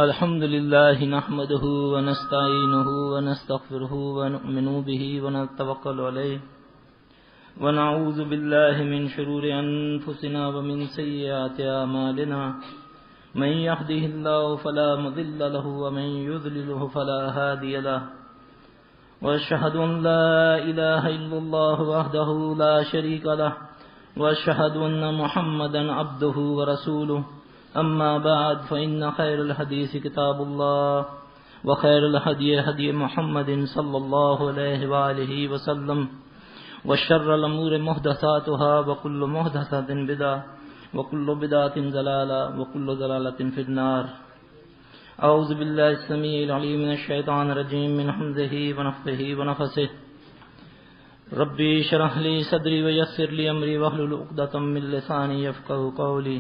الحمد لله نحمده ونستعينه ونستغفره ونؤمن به ونتوكل عليه ونعوذ بالله من شرور أنفسنا ومن سيئات أعمالنا من يهده الله فلا مضل له ومن يضلله فلا هادي له وأشهد أن لا إله إلا الله وحده لا شريك له وأشهد أن محمدا عبده ورسوله أما بعد فإن خير الحديث كتاب الله وخير الهدي هدي محمد صلى الله عليه وآله وسلم وشر الأمور محدثاتها وكل محدثة بدعة وكل بدعة ضلالة وكل ضلالة في النار. أعوذ بالله السميع العليم من الشيطان الرجيم من حمزه ونفخه ونفسه. ربي اشرح لي صدري ويسر لي أمري واحلل عقدة من لساني يفقهوا قولي.